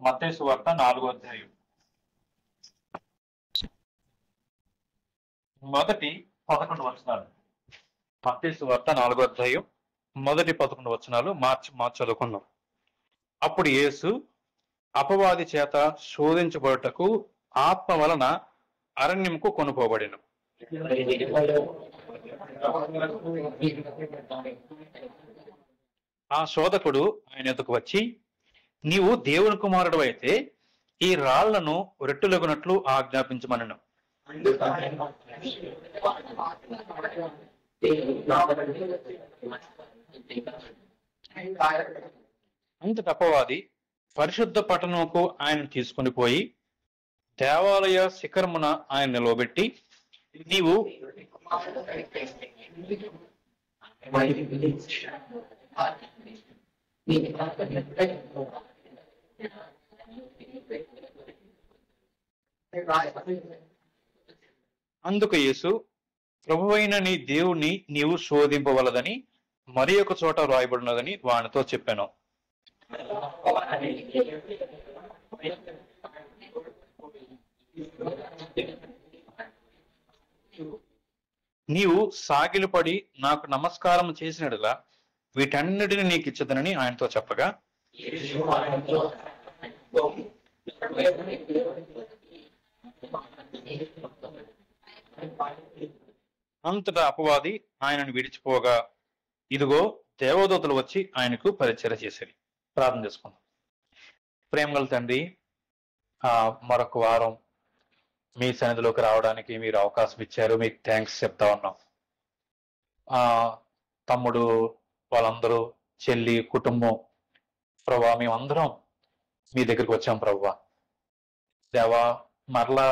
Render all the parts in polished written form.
మత్తయి సువార్త 4వ అధ్యాయం మొదటి 11 వచనాలు. మత్తయి సువార్త 4వ అధ్యాయం మొదటి 11 వచనాలు మార్చి చదువుకుందాం. అప్పుడు యేసు అపవాది చేత శోధించబడుటకు ఆత్మ వలన అరణ్యముకు కొనుపోబడెను. ఆ శోధకుడు ఆయన ఎదుకు వచ్చి, నీవు దేవుని కుమారుడు అయితే ఈ రాళ్లను రొట్టెలగునట్లు ఆజ్ఞాపించమనెను. అంతట అపవాది పరిశుద్ధ పట్టణముకు ఆయన తీసుకుని పోయి దేవాలయ శిఖరమున ఆయన నిలవబెట్టి, నీవు అందుకు యేసు, ప్రభువైన నీ దేవుణ్ణి నీవు శోధింపవలదని మరి ఒక చోట వ్రాయబడినదని వానితో చెప్పాను. నీవు సాగిలపడి నాకు నమస్కారం చేసినట్లా వీటన్నిటిని నీకు ఇచ్చదనని ఆయనతో చెప్పగా, అంతటా అపవాది ఆయనను విడిచిపోగా ఇదిగో దేవదూతలు వచ్చి ఆయనకు పరిచర్య చేశారు. ప్రార్థన చేసుకుందాం. ప్రేమగల తండ్రి, మరొక వారం మీ సన్నిధిలోకి రావడానికి మీరు అవకాశం ఇచ్చారు. మీకు థ్యాంక్స్ చెప్తా ఉన్నాం. తమ్ముడు వాళ్ళందరూ, చెల్లి, కుటుంబం, ప్రభా మేమందరం మీ దగ్గరికి వచ్చాం. ప్రభా దేవా, మరలా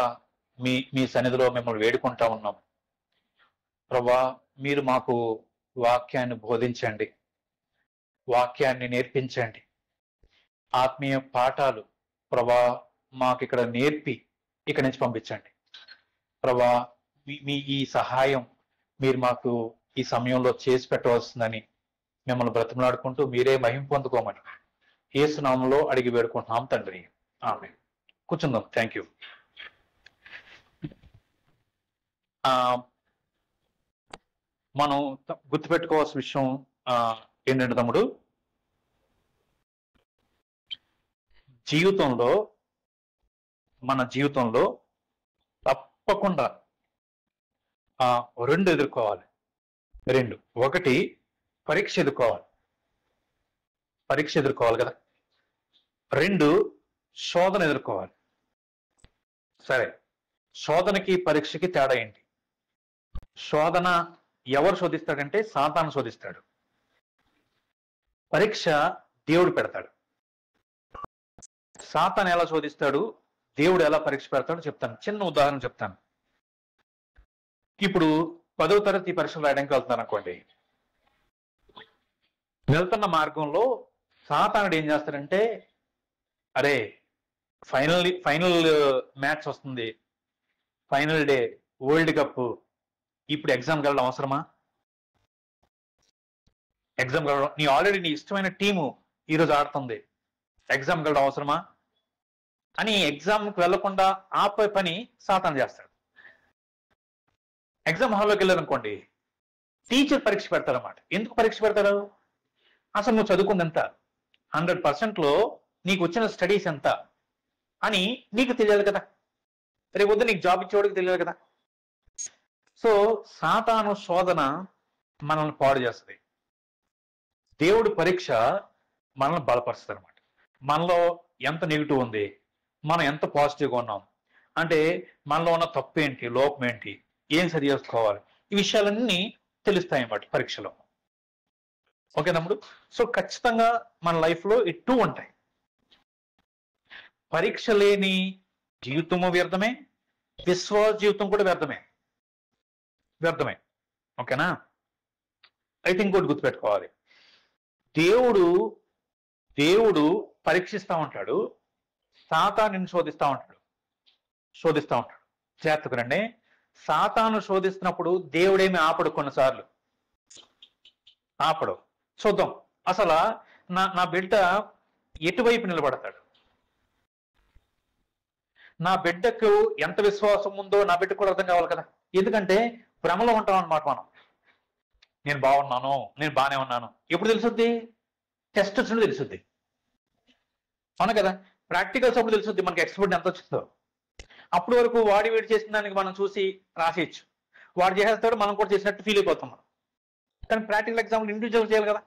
మీ సన్నిధిలో మిమ్మల్ని వేడుకుంటా ఉన్నాం. ప్రభా మీరు మాకు వాక్యాన్ని బోధించండి, వాక్యాన్ని నేర్పించండి. ఆత్మీయ పాఠాలు ప్రభా మాకు ఇక్కడ నేర్పి ఇక్కడి నుంచి పంపించండి. ప్రభా మీ ఈ సహాయం మీరు మాకు ఈ సమయంలో చేసి పెట్టవలసిందని మిమ్మల్ని బ్రతిమలాడుకుంటూ మీరే మహిమ పొందుకోమని యేసు నామములో అడిగి వేడుకుంటున్నాం తండ్రి. ఆమేన్. కూర్చుందాం. Thank you. మనం గుర్తుపెట్టుకోవాల్సిన విషయం ఏంటంటే తమ్ముడు, మన జీవితంలో తప్పకుండా రెండు ఎదుర్కోవాలి. ఒకటి పరీక్ష ఎదుర్కోవాలి కదా. 2 శోధన ఎదుర్కోవాలి. సరే, శోధనకి పరీక్షకి తేడా ఏంటి? శోధన ఎవరు శోధిస్తాడంటే సాతాను శోధిస్తాడు. పరీక్ష దేవుడు పెడతాడు. సాతాను ఎలా శోధిస్తాడు, దేవుడు ఎలా పరీక్ష పెడతాడో చెప్తాను. చిన్న ఉదాహరణ చెప్తాను. ఇప్పుడు 10వ తరగతి పరీక్షలు రాయడానికి వెళ్తున్నాను అనుకోండి. వెళ్తున్న సాతానుడు ఏం చేస్తాడంటే, అరే ఫైనల్ మ్యాచ్ వస్తుంది, ఫైనల్ డే, వరల్డ్ కప్, ఇప్పుడు ఎగ్జామ్కి వెళ్ళడం అవసరమా? నీ ఆల్రెడీ నీ ఇష్టమైన టీము ఈరోజు ఆడుతుంది, ఎగ్జామ్కి వెళ్ళడం అవసరమా అని ఎగ్జామ్కి వెళ్లకుండా ఆపే పని సాతాను చేస్తాడు. ఎగ్జామ్ హాల్లోకి వెళ్ళారనుకోండి, టీచర్ పరీక్ష పెడతారన్నమాట. ఎందుకు పరీక్ష పెడతారు? అసలు నువ్వు చదువుకుంది ఎంత, 100%లో నీకు వచ్చిన స్టడీస్ ఎంత అని నీకు తెలియాలి కదా. రేపు వద్దు నీకు జాబ్ ఇచ్చేవాడికి తెలియాలి కదా. సో సాతాను శోధన మనల్ని పాడు చేస్తుంది. దేవుడి పరీక్ష మనల్ని బలపరుస్తుంది అనమాట. మనలో ఎంత నెగిటివ్ ఉంది, మనం ఎంత పాజిటివ్గా ఉన్నాం, అంటే మనలో ఉన్న తప్పు ఏంటి, లోపం ఏంటి, ఏం సరి చేసుకోవాలి, ఈ విషయాలన్నీ తెలుస్తాయి అన్నమాట పరీక్షలో. ఓకే తమ్ముడు? సో ఖచ్చితంగా మన లైఫ్లో ఈ 2 ఉంటాయి. పరీక్ష లేని జీవితము వ్యర్థమే, విశ్వాస జీవితం కూడా వ్యర్థమే. ఓకేనా? అయితే ఇంకోటి గుర్తుపెట్టుకోవాలి, దేవుడు పరీక్షిస్తూ ఉంటాడు, సాతాను శోధిస్తూ ఉంటాడు. జాగ్రత్తగా రండి. సాతాను శోధిస్తున్నప్పుడు దేవుడేమి ఆపడు, కొన్నిసార్లు ఆపడు. చూద్దాం అసలు నా బిడ్డ ఎటువైపు నిలబడతాడు. నా బిడ్డకు ఎంత విశ్వాసం ఉందో నా బిడ్డకు కూడా అర్థం కావాలి కదా. ఎందుకంటే భ్రమలో ఉంటాం అన్నమాట మనం. నేను బాగున్నాను, నేను బాగానే ఉన్నాను. ఎప్పుడు తెలుసుద్ది? టెస్ట్ వచ్చినప్పుడు తెలుసుద్ది. అవును కదా. ప్రాక్టికల్స్ అప్పుడు తెలుసుద్ది మనకి ఎక్స్పర్ట్ ఎంత వచ్చిందో. అప్పటి వరకు వాడి వీడి చేసిన దానికి మనం చూసి రాసేయచ్చు. వాడు చేసేస్తాడు, మనం కూడా చేసినట్టు ఫీల్ అయిపోతాం. కానీ ప్రాక్టికల్ ఎగ్జాంపుల్ ఇండివిజువల్ చేయాలి కదా.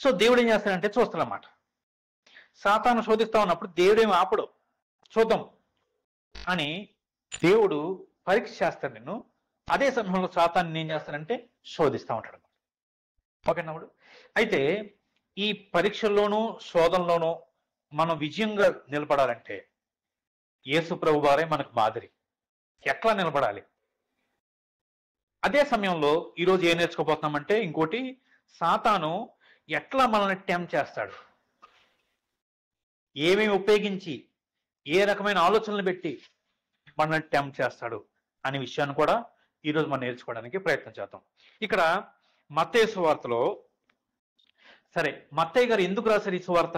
సో దేవుడు ఏం చేస్తాడంటే చూస్తాడన్నమాట. సాతాను శోధిస్తా ఉన్నప్పుడు దేవుడేమి ఆపడు, చూద్దాం అని దేవుడు పరీక్ష చేస్తాడు నిన్ను. అదే సమయంలో సాతాన్ని ఏం చేస్తాడంటే శోధిస్తూ ఉంటాడు. ఓకేనప్పుడు అయితే ఈ పరీక్షల్లోనూ శోధనలోనూ మనం విజయంగా నిలబడాలంటే యేసు ప్రభు వారే మనకు మాదిరి. ఎట్లా నిలబడాలి? అదే సమయంలో ఈరోజు ఏం నేర్చుకోబోతున్నామంటే ఇంకోటి, సాతాను ఎట్లా మనల్ని టెంప్ట్ చేస్తాడు, ఏమేమి ఉపయోగించి ఏ రకమైన ఆలోచనలు పెట్టి మనల్ని టెంప్ట్ చేస్తాడు అనే విషయాన్ని కూడా ఈరోజు మనం నేర్చుకోవడానికి ప్రయత్నం చేద్దాం. ఇక్కడ మత్తయి సువార్తలో, సరే మత్తయి గారు ఎందుకు రాశారు ఈ సువార్త?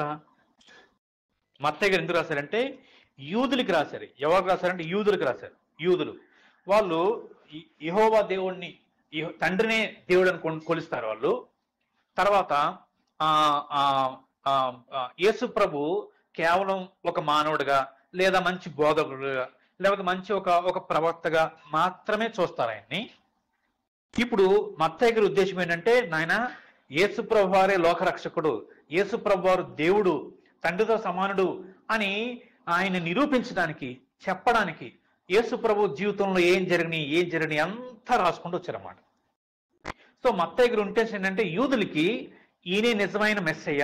మత్తయి గారు ఎందుకు రాశారంటే యూదులకి రాశారు. ఎవరికి రాశారంటే యూదులకు రాశారు. యూదులు వాళ్ళు యెహోవా దేవుణ్ణి, తండ్రినే దేవుడు అని కొలుస్తారు వాళ్ళు. తర్వాత యేసు ప్రభు కేవలం ఒక మానవుడిగా లేదా మంచి బోధకుడుగా లేకపోతే మంచి ఒక ప్రవక్తగా మాత్రమే చూస్తారు ఆయన్ని. ఇప్పుడు మత్తయి గారి ఉద్దేశం ఏంటంటే, నాయన యేసు ప్రభు వారే లోకరక్షకుడు, యేసు ప్రభు వారు దేవుడు, తండ్రితో సమానుడు అని ఆయన నిరూపించడానికి, చెప్పడానికి యేసు ప్రభు జీవితంలో ఏం జరిగినాయి అంతా రాసుకుంటూ వచ్చారన్నమాట. సో మత్తయి గారి ఉద్దేశం ఏంటంటే యూదులకి ఈయనే నిజమైన మెస్సయ్య,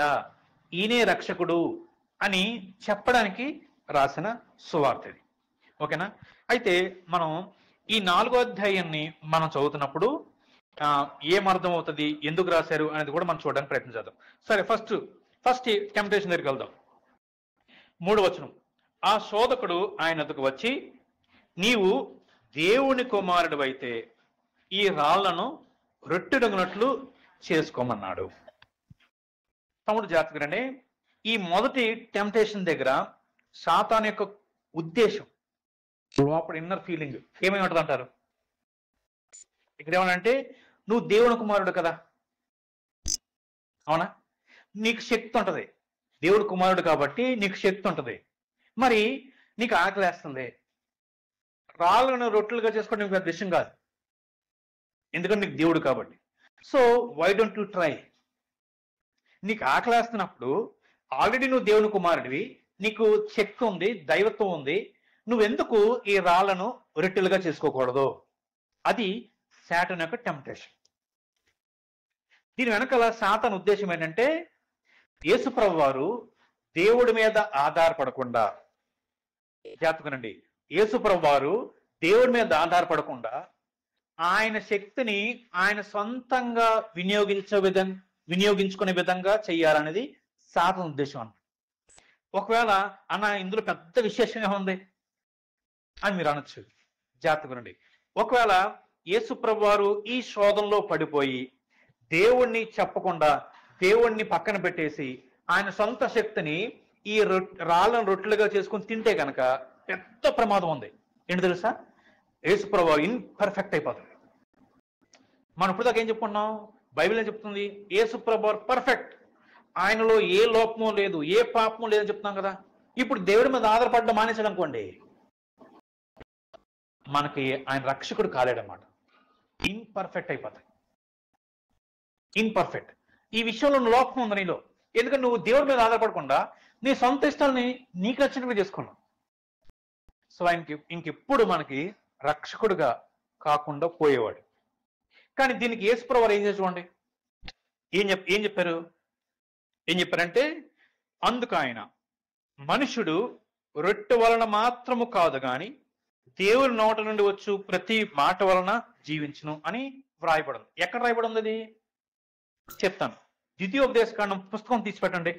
ఈయనే రక్షకుడు అని చెప్పడానికి రాసిన సువార్త ఇది. ఓకేనా. అయితే మనం ఈ 4వ అధ్యాయాన్ని మనం చదువుతున్నప్పుడు ఏమర్థం అవుతుంది, ఎందుకు రాశారు అనేది కూడా మనం చూడడానికి ప్రయత్నం చేద్దాం. సరే, ఫస్ట్ టెంప్టేషన్ దగ్గరికి వెళ్దాం. 3వ వచనం, ఆ శోధకుడు ఆయన వద్దకు వచ్చి, నీవు దేవుని కుమారుడు అయితే ఈ రాళ్లను రొట్టెడగునట్లు చేసుకోమన్నాడు. తమ్ముడు జాగ్రత్తగానే, ఈ మొదటి టెంప్టేషన్ దగ్గర సాతాను యొక్క ఉద్దేశం, లోపల ఇన్నర్ ఫీలింగ్ ఏమై ఉంటుంది అంటారు? ఇక్కడ ఏమనంటే, నువ్వు దేవుని కుమారుడు కదా, అవునా, నీకు శక్తి ఉంటది, దేవుడు కుమారుడు కాబట్టి నీకు శక్తి ఉంటది. మరి నీకు ఆకలేస్తుంది, రాళ్ళను రొట్టెలుగా చేసుకోవడం నీకు పెద్ద విషయం కాదు, ఎందుకంటే నీకు దేవుడు కాబట్టి. So why don't you try? నీకు ఆకలేస్తున్నప్పుడు ఆల్రెడీ నువ్వు దేవుని కుమారుడివి, నీకు శక్తి ఉంది, దైవత్వం ఉంది, నువ్వెందుకు ఈ రాళ్లను రొట్టెలుగా చేసుకోకూడదు? అది సాతాను యొక్క టెంప్టేషన్. దీని వెనకాల సాతాను ఉద్దేశం ఏంటంటే, యేసు ప్రభు వారు దేవుడి మీద ఆధారపడకుండా, జాగ్రత్తగానండి, యేసు ప్రభు వారు దేవుడి మీద ఆధారపడకుండా ఆయన శక్తిని ఆయన సొంతంగా వినియోగించుకునే విధంగా చెయ్యాలనేది సాతాను ఉద్దేశం అన్నమాట. ఒకవేళ అన్న ఇందులో పెద్ద విశేషంగా ఉంది అని మీరు అనొచ్చు. జాగ్రత్తగానండి, ఒకవేళ యేసు ప్రభు వారు ఈ శోధనలో పడిపోయి దేవుణ్ణి చెప్పకుండా, దేవుణ్ణి పక్కన పెట్టేసి ఆయన సొంత శక్తిని ఈ రాళ్ళను రొట్టెలుగా చేసుకుని తింటే కనుక పెద్ద ప్రమాదం ఉంది. ఏంటి తెలుసా? యేసు ప్రభు వారు ఇన్పర్ఫెక్ట్ అయిపోతుంది. మనం ఇప్పుడు దాకా ఏం చెప్పుకున్నాం? బైబిల్ ఏం చెప్తుంది? యేసు ప్రభు వారు పర్ఫెక్ట్, ఆయనలో ఏ లోపమో లేదు, ఏ పాపమో లేదని చెప్తున్నాం కదా. ఇప్పుడు దేవుడి మీద ఆధారపడడం మానేసాడు అనుకోండి, మనకి ఆయన రక్షకుడు కాలేడన్నమాట. ఇన్పర్ఫెక్ట్ అయిపోతాయి. ఇన్పర్ఫెక్ట్. ఈ విషయంలో లోపం ఉంది నీలో, ఎందుకంటే నువ్వు దేవుడి మీద ఆధారపడకుండా నీ సొంత ఇష్టాలని నీకు నచ్చినట్టుగా చేసుకున్నావు. సో ఆయనకి ఇంకెప్పుడు మనకి రక్షకుడుగా కాకుండా పోయేవాడు. కానీ దీనికి యేసు ప్రభు వారు ఏం చేసి చూడండి, ఏం చెప్పారంటే, అందుకు ఆయన, మనుషుడు రొట్టె వలన మాత్రము కాదు గాని దేవుని నోట నుండి వచ్చు ప్రతి మాట వలన జీవించును అని వ్రాయబడింది. ఎక్కడ రాయబడింది అది చెప్తాను. ద్వితీయోపదేశకాండం పుస్తకం తీసి పెట్టండి.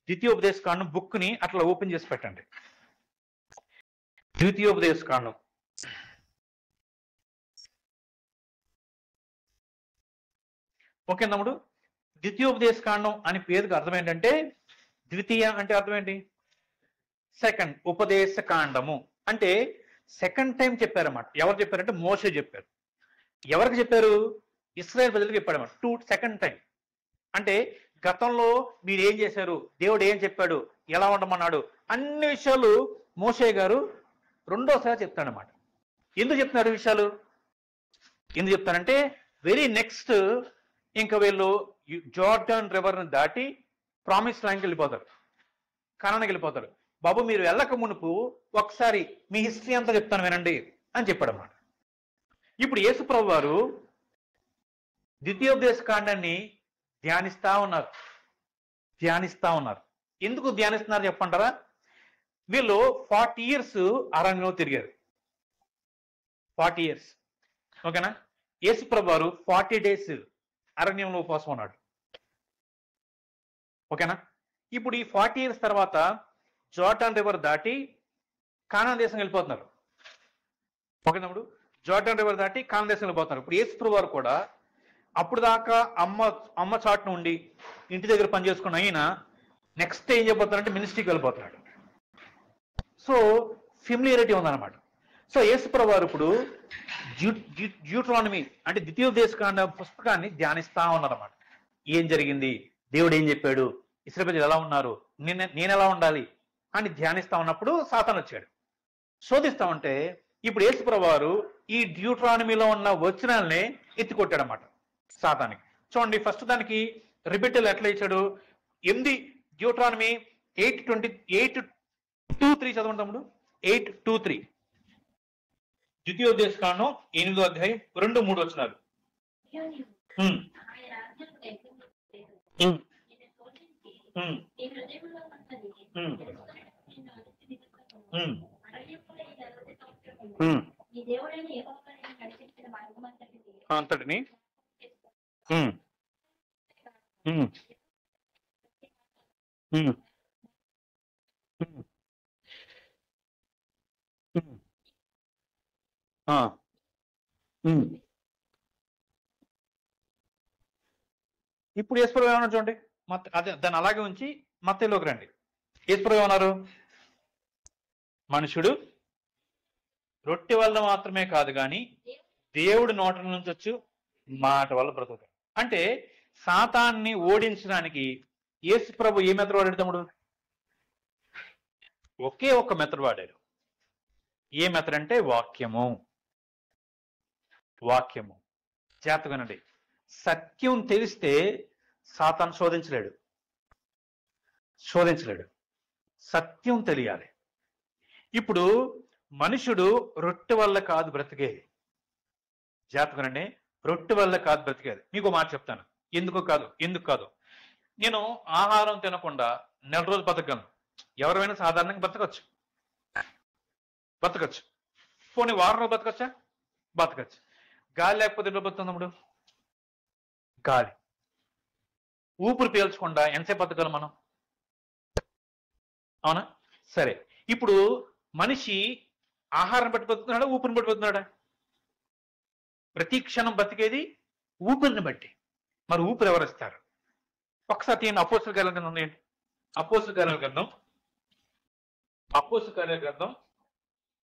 ద్వితీయోపదేశకాండం బుక్ ని అట్లా ఓపెన్ చేసి పెట్టండి. ద్వితీయోపదేశకాండం ఓకే తమ్ముడు. ద్వితీయోపదేశకాండం అని పేరుకి అర్థం ఏంటంటే, ద్వితీయ అంటే అర్థం ఏంటి? సెకండ్ ఉపదేశ కాండము అంటే సెకండ్ టైం చెప్పారన్నమాట. ఎవరు చెప్పారంటే మోషే చెప్పారు. ఎవరికి చెప్పారు? ఇశ్రాయేల్ ప్రజలకు చెప్పాడన్నమాట. సెకండ్ టైం అంటే గతంలో మీరు ఏం చేశారు, దేవుడు ఏం చెప్పాడు, ఎలా ఉండమన్నాడు, అన్ని విషయాలు మోషే గారు రెండోసారి చెప్తాడన్నమాట. ఎందుకు చెప్తున్నారు విషయాలు? ఎందుకు చెప్తారంటే వెరీ నెక్స్ట్ ఇంకా వీళ్ళు జోర్డాన్ రివర్ని దాటి ప్రామిస్ ల్యాండ్కి వెళ్ళిపోతారు, కనాన్కి వెళ్ళిపోతారు. బాబు మీరు వెళ్ళక మునుపు ఒకసారి మీ హిస్టరీ అంతా చెప్తాను వినండి అని చెప్పాడన్నమాట. ఇప్పుడు యేసుప్రభు వారు ద్వితీయోపదేశ కాండాన్ని ధ్యానిస్తా ఉన్నారు. ఎందుకు ధ్యానిస్తున్నారు చెప్పంటారా? వీళ్ళు 40 years అరణ్యంలో తిరిగారు. 40 years, ఓకేనా? యేసుప్రభు వారు 40 days అరణ్యంలో ఉపవాసం ఉన్నాడు, ఓకేనా? ఇప్పుడు ఈ 40 years తర్వాత జోర్డాన్ రివర్ దాటి కానాన్ దేశం వెళ్ళిపోతున్నారు, ఓకే తమ్ముడు? జోర్డాన్ రివర్ దాటి కానాన్ దేశం వెళ్ళిపోతున్నారు. ఇప్పుడు యేసుప్రభు వారు కూడా అప్పుడు దాకా అమ్మ చాటును ఉండి ఇంటి దగ్గర పనిచేసుకున్న ఆయన నెక్స్ట్ ఏం చేయబోతున్నారంటే మినిస్ట్రీకి వెళ్ళిపోతున్నాడు. సో ఫెమిలియారిటీ ఉందన్నమాట. సో యేసుప్రభు వారు ఇప్పుడు డ్యూట్రానమీ అంటే ద్వితీయోపదేశ కాండ పుస్తకాన్ని ధ్యానిస్తా ఉన్నారన్నమాట. ఏం జరిగింది, దేవుడు ఏం చెప్పాడు, ఇశ్రాయేలు ప్రజలు ఎలా ఉన్నారు, నేను ఎలా ఉండాలి అని ధ్యానిస్తా ఉన్నప్పుడు సాతాను వచ్చాడు. శోధిస్తా ఉంటే ఇప్పుడు యేసుప్రభు వారు ఈ డ్యూట్రానమీలో ఉన్న వచనాలనే ఎత్తికొట్టాడన్నమాట సాతానికి. చూడండి, ఫస్ట్ దానికి రిబిటల్ ఎట్లా ఇచ్చాడు? 8 డ్యూట్రానమీ 8:2-3 చదవండి తమ్ముడు. 8:2-3 ద్వితీయోపదేశ కాండం 8వ అధ్యాయం 2-3 వచనాలు. అంతటిని ఇప్పుడు యేసుప్రభు ఏమన్నా చూడండి, అదే దాన్ని అలాగే ఉంచి మత్తయిలోకి రండి. యేసుప్రభు ఏమన్నారు? మనుషుడు రొట్టె వల్ల మాత్రమే కాదు కానీ దేవుడి నోట నుంచి వచ్చు మాట వల్ల బ్రతుకుతాడు. అంటే సాతాన్ని ఓడించడానికి యేసుప్రభు ఏ మెథడ్ వాడాడు తమ్ముడు? ఒకే ఒక్క మెథడ్ వాడాడు. ఏ మెథడ్ అంటే వాక్యము. జాగ్రత్తగానండి. సత్యం తెలిస్తే సాతాను శోధించలేడు. సత్యం తెలియాలి. ఇప్పుడు మనుషుడు రొట్టె వల్ల కాదు బ్రతికేది. జాగ్రత్తగానండి, రొట్టె వల్ల కాదు బ్రతికేది. మీకు మాట చెప్తాను ఎందుకు కాదు. నేను ఆహారం తినకుండా నెల రోజులు బతకగలను. ఎవరైనా సాధారణంగా బతకచ్చు. పోనీ వారం రోజులు బతకచ్చు. గాలి లేకపోతే ఎట్లా బతుకుతుంది తమ్ముడు? గాలి ఊపిరి పీల్చకుండా ఎంతసేపు బతకగలం మనం? అవునా? సరే, ఇప్పుడు మనిషి ఆహారం బట్టి బతుకుతున్నాడా, ఊపిరిని బట్టి బతుకుతున్నాడా? ప్రతి క్షణం బతికేది ఊపిరిని బట్టి. మరి ఊపిరి ఎవరిస్తారు? ఒకసారి తీయండి, అపోస్తల కార్యాల గ్రంథం ఏంటి? అపోస్తల కార్యాల గ్రంథం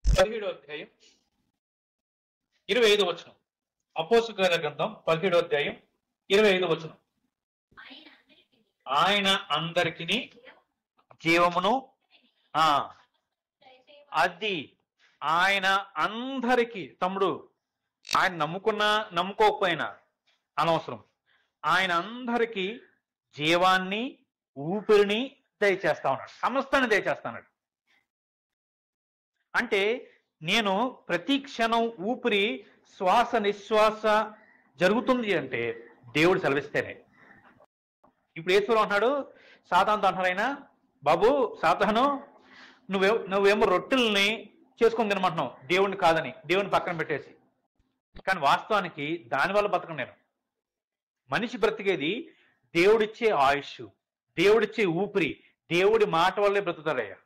17వ అధ్యాయం 25వ వచనం. అపోస్తల కార్యాల గ్రంథం 17వ అధ్యాయం 25వ వచనం. ఆయన అందరికిని జీవమును, అది ఆయన అందరికీ, తమ్ముడు ఆయన నమ్ముకున్నా నమ్ముకోకపోయినా అనవసరం, ఆయన అందరికీ జీవాన్ని ఊపిరిని దయచేస్తా ఉన్నాడు, సమస్తాన్ని దయచేస్తాడు. అంటే నేను ప్రతి క్షణం ఊపిరి శ్వాస నిశ్వాస జరుగుతుంది అంటే దేవుడు సెలవిస్తేనే. ఇప్పుడు యేసుప్రభు అంటున్నాడు, సాతానుతో అంటున్నారు ఆయన, బాబు సాతాను నువ్వేమో రొట్టెల్ని చేసుకొని తినమంటున్నావు, దేవుడిని కాదని, దేవుడిని పక్కన పెట్టేసి. కానీ వాస్తవానికి దానివల్ల బతకను నేను. మనిషి బ్రతికేది దేవుడిచ్చే ఆయుష్, దేవుడిచ్చే ఊపిరి, దేవుడి మాట వల్లే బ్రతుకుతాడయ్యా.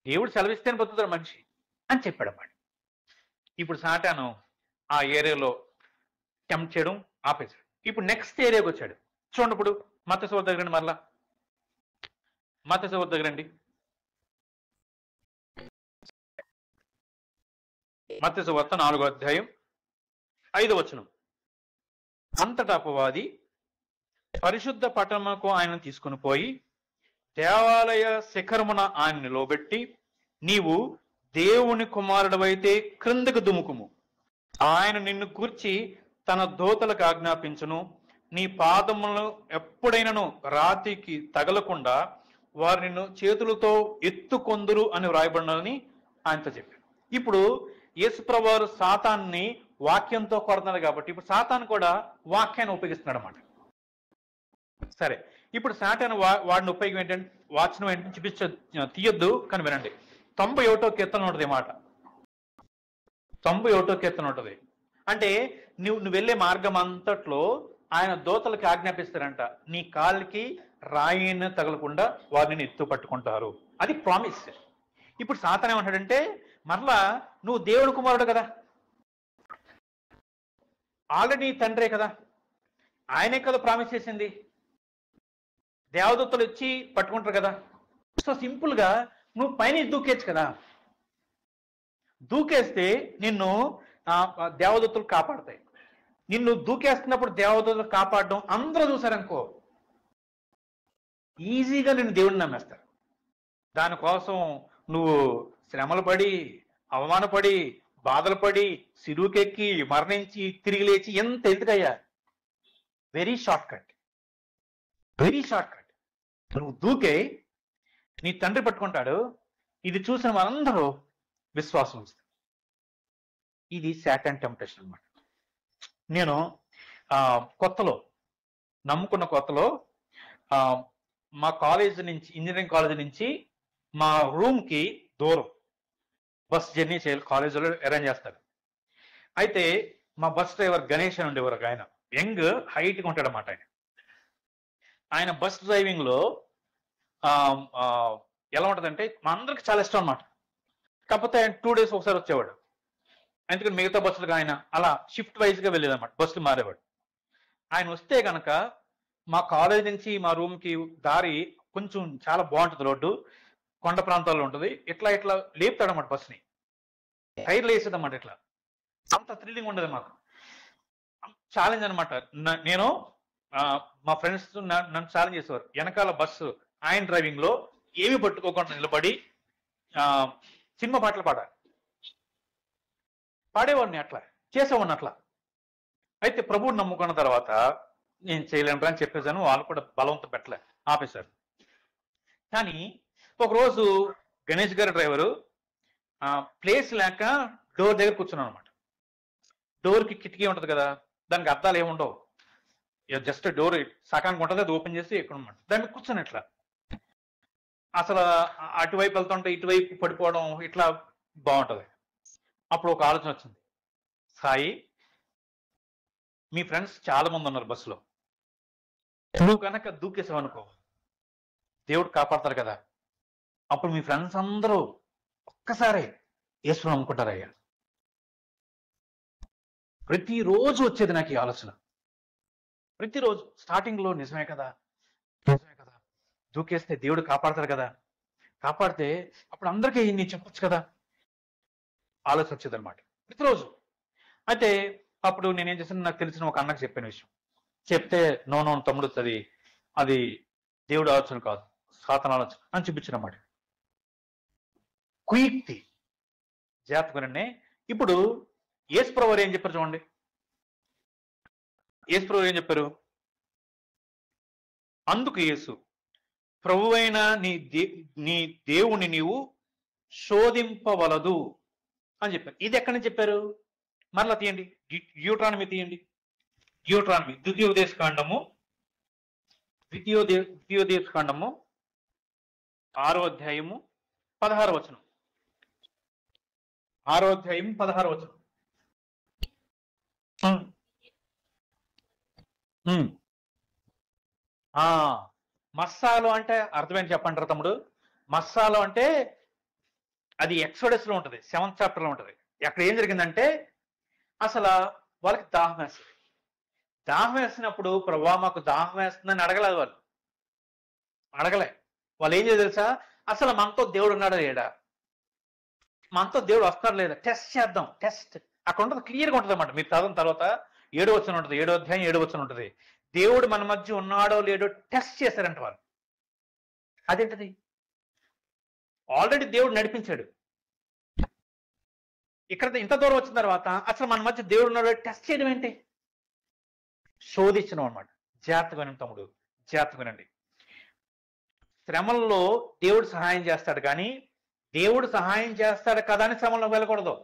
దేవుడు సెలవిస్తేనే బ్రతుకుతాడు మనిషి అని చెప్పాడు అన్నమాట. ఇప్పుడు సాతాను ఆ ఏరియాలో టెంప్ట్ చేయడం ఆపేశాడు. ఇప్పుడు నెక్స్ట్ ఏరియాకి వచ్చాడు. చూడండి, ఇప్పుడు మత్తయి సువార్త దగ్గరండి, మరలా మత్తయి సువార్త దగ్గరండి మత్తయి సువార్త 4వ అధ్యాయం 5వ వచనం. అంతటా అపవాది పరిశుద్ధ పట్టణమునకు ఆయనను తీసుకుని పోయి దేవాలయ శిఖరమున ఆయన నిలవబెట్టి, నీవు దేవుని కుమారుడవైతే క్రిందకు దుముకుము, ఆయన నిన్ను కూర్చి తన దూతలకు ఆజ్ఞాపించును, నీ పాదములను ఎప్పుడైనను రాతికి తగలకుండా వారు నిన్ను చేతులతో ఎత్తుకొందురు అని వ్రాయబడినని ఆయనతో చెప్పారు. ఇప్పుడు యేసుప్రభువు వారు సాతాన్ని వాక్యంతో కొడుతున్నారు కాబట్టి ఇప్పుడు సాతాను కూడా వాక్యాన్ని ఉపయోగిస్తున్నాడు అన్నమాట. సరే, ఇప్పుడు సాతాను వాడిని ఉపయోగం ఏంటంటే వాచనం ఏంటంటే తీయొద్దు కానీ వినండి. 91వ కీర్తన ఉంటుంది మాట. 91వ కీర్తన ఉంటుంది. అంటే నువ్వు వెళ్ళే మార్గం అంతట్లో ఆయన దూతలకు ఆజ్ఞాపిస్తారంట, నీ కాళ్ళకి రాయిని తగలకుండా వారిని ఎత్తు పట్టుకుంటారు. అది ప్రామిస్. ఇప్పుడు సాతాను ఏమంటాడంటే, మరలా నువ్వు దేవుడు కుమారుడు కదా, ఆల్రెడీ తండ్రే కదా, ఆయనే కదా ప్రామిస్ చేసింది, దేవదూతలు వచ్చి పట్టుకుంటారు కదా, సో సింపుల్ గా నువ్వు పైన దూకేచ్చు కదా, దూకేస్తే నిన్ను దేవదూతలు కాపాడతాయి. నిన్ను దూకేస్తున్నప్పుడు దేవదూతలు కాపాడడం అందరూ చూసారనుకో, ఈజీగా నిన్ను దేవుడిని నమ్మేస్తారు. దానికోసం నువ్వు శ్రమలు పడి, అవమానపడి, బాధలు పడి, సిరుకెక్కి, మరణించి, తిరిగి లేచి ఎంత ఎందుకయ్యా? Very short cut, very short cut. నువ్వు దూకే నీ తండ్రి పట్టుకుంటాడు. ఇది చూసిన వాళ్ళందరూ విశ్వాసం వస్తుంది. ఇది సాటాన్ టెంప్టేషన్ అన్నమాట. నేను కొత్తలో నమ్ముకున్న కొత్తలో మా కాలేజ్ నుంచి, ఇంజనీరింగ్ కాలేజ్ నుంచి మా రూమ్కి దూరం బస్ జర్నీ చేయాలి, కాలేజీలో అరేంజ్ చేస్తారు. అయితే మా బస్ డ్రైవర్ గణేష్ అని ఉండేవారు. ఆయన యంగ్, హైట్గా ఉంటాడు అన్నమాట. ఆయన బస్ డ్రైవింగ్ లో ఎలా ఉంటుందంటే మా అందరికి చాలా ఇష్టం అన్నమాట. కాకపోతే ఆయన 2 days ఒకసారి వచ్చేవాడు. ఎందుకంటే మిగతా బస్సులకు ఆయన అలా షిఫ్ట్ వైజ్ గా వెళ్ళేదన్నమాట, బస్సులు మారేవాడు. ఆయన వస్తే కనుక మా కాలేజ్ నుంచి మా రూమ్ కి దారి కొంచెం చాలా బాగుంటుంది, రోడ్డు కొండ ప్రాంతాల్లో ఉంటుంది. ఇట్లా ఇట్లా లేపుతాడన్నమాట బస్సుని, టైర్లు వేసేదన్నమాట. ఇట్లా అంత థ్రిల్లింగ్ ఉండదు మాకు, ఛాలెంజ్ అనమాట. నేను మా ఫ్రెండ్స్ నన్ను ఛాలెంజ్ చేసేవారు. వెనకాల బస్సు ఆయన డ్రైవింగ్ లో ఏమి పట్టుకోకుండా నిలబడి సినిమా పాటలు పాడేవాడిని, అట్లా చేసేవాడిని అట్లా. అయితే ప్రభువుని నమ్ముకున్న తర్వాత నేను చేయలేను అని చెప్పేసాను. వాళ్ళు కూడా బలవంతం పెట్టలే, ఆపేశారు. కానీ ఒకరోజు గణేష్ గారి డ్రైవరు ప్లేస్ లేక డోర్ దగ్గర కూర్చున్నాను అనమాట. డోర్కి కిటికీ ఉంటుంది కదా, దానికి అద్దాలు ఏముండవు, జస్ట్ డోర్ సకానికి ఉంటుంది, అది ఓపెన్ చేసి ఎక్కడ అనమాట. దాన్ని కూర్చొని ఇట్లా అసలు అటువైపు వెళ్తుంటే ఇటువైపు పడిపోవడం ఇట్లా బాగుంటుంది. అప్పుడు ఒక ఆలోచన వచ్చింది, సాయి మీ ఫ్రెండ్స్ చాలా మంది ఉన్నారు బస్సులో, నువ్వు కనుక దూకేసావు అనుకో దేవుడు కాపాడతారు కదా, అప్పుడు మీ ఫ్రెండ్స్ అందరూ ఒక్కసారే యేసుని నమ్ముకుంటారయ్యా. ప్రతిరోజు వచ్చేది నాకు ఈ ఆలోచన, ప్రతిరోజు. స్టార్టింగ్ లో నిజమే కదా, దూకేస్తే దేవుడు కాపాడతారు కదా, కాపాడితే అప్పుడు అందరికీ నేను చెప్పొచ్చు కదా, ఆలోచన వచ్చేది అనమాట ప్రతిరోజు. అయితే అప్పుడు నేనేం చేశాను, నాకు తెలిసిన ఒక అన్నకు చెప్పిన విషయం చెప్తే, నో తమ్ముడు అది దేవుడు ఆలోచన కాదు, సాతాను ఆలోచన అని చూపించిన అన్నమాట. కుయుక్తి జాతకునే. ఇప్పుడు యేసుప్రభువు ఏం చెప్పారు చూడండి, యేసుప్రభువు ఏం చెప్పారు? అందుకు యేసు, ప్రభువైన నీ దేవుని నీవు శోధింపవలదు అని చెప్పారు. ఇది ఎక్కడి నుంచి చెప్పారు? మరలా తీయండి, డ్యూట్రానమీ తీయండి. డ్యూట్రానమీ ద్వితీయోపదేశకాండము 6వ అధ్యాయము 16వ వచనం. 6వ అధ్యాయం 16వ వచనం. మస్సాలో అంటే అర్థమేంటి చెప్పంటారు తమ్ముడు? మస్సాలో అంటే అది ఎక్సోడస్ లో ఉంటుంది, 7th chapter లో ఉంటుంది. అక్కడ ఏం జరిగిందంటే అసలు వాళ్ళకి దాహం వేస్తుంది. దాహం వేసినప్పుడు ప్రభువా మాకు దాహం వేస్తుందని అడగలేదు వాళ్ళు, అడగలే. వాళ్ళు ఏం చేయాలి తెలుసా? అసలు మనతో దేవుడు ఉన్నాడా లేడా, మనతో దేవుడు వస్తారు లేదా టెస్ట్ చేద్దాం. టెస్ట్ అక్కడ ఉంటుంది, క్లియర్గా ఉంటుంది అన్నమాట. మీరు చదవడం తర్వాత 7వ వచనం ఉంటుంది, 7వ అధ్యాయం 7వ వచనం ఉంటుంది. దేవుడు మన మధ్య ఉన్నాడో లేడో టెస్ట్ చేశారంట వాళ్ళు. అదేంటది? ఆల్రెడీ దేవుడు నడిపించాడు. ఇక్కడ ఇంత దూరం వచ్చిన తర్వాత అసలు మన మధ్య దేవుడు ఉన్నాడో టెస్ట్ చేయడం ఏంటి? శోధించడం అనమాట. జాగ్రత్తగా వినండి తమ్ముడు, జాగ్రత్తగా వినండి. శ్రమల్లో దేవుడు సహాయం చేస్తాడు, కానీ దేవుడు సహాయం చేస్తాడు కదా అని శ్రమంలో వెళ్ళకూడదు.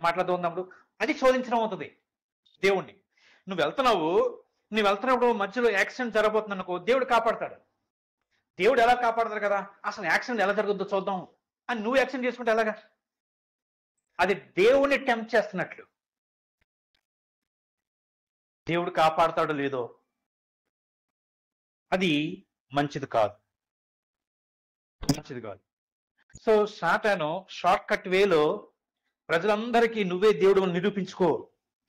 మాట్లాడుతూ ఉన్నప్పుడు అది శోధించడం అవుతుంది దేవుణ్ణి. నువ్వు వెళ్తున్నప్పుడు మధ్యలో యాక్సిడెంట్ జరగబోతుంది అనుకో, దేవుడు కాపాడతాడు. దేవుడు ఎలా కాపాడతాడు కదా, అసలు యాక్సిడెంట్ ఎలా జరుగుతుందో చూద్దాం అని నువ్వు యాక్సిడెంట్ చేసుకుంటే ఎలాగా? అది దేవుణ్ణి టెంప్ట్ చేస్తున్నట్లు. దేవుడు కాపాడతాడో లేదో అది మంచిది కాదు, మంచిది కాదు. సో సాతాను షార్ట్ కట్ వేలో ప్రజలందరికీ నువ్వే దేవుడు నిరూపించుకో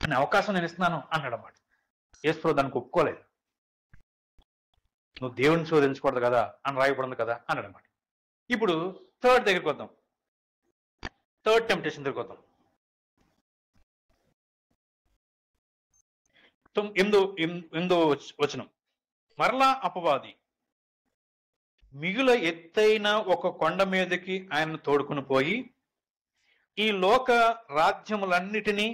అనే అవకాశం నేను ఇస్తున్నాను అన్నాడు అన్నమాట. యేసు దానికి ఒప్పుకోలేదు. నువ్వు దేవుడిని శోధించకూడదు కదా అని రాయబడింది కదా అన్నాడు అన్నమాట. ఇప్పుడు థర్డ్ దగ్గరికి వద్దాం, థర్డ్ టెంప్టేషన్ దగ్గరికి వద్దాం. 8వ వచనం. మరలా అపవాది మిగుల ఎత్తైన ఒక కొండ మీదకి ఆయన తోడుకుని పోయి ఈ లోక రాజ్యములన్నిటినీ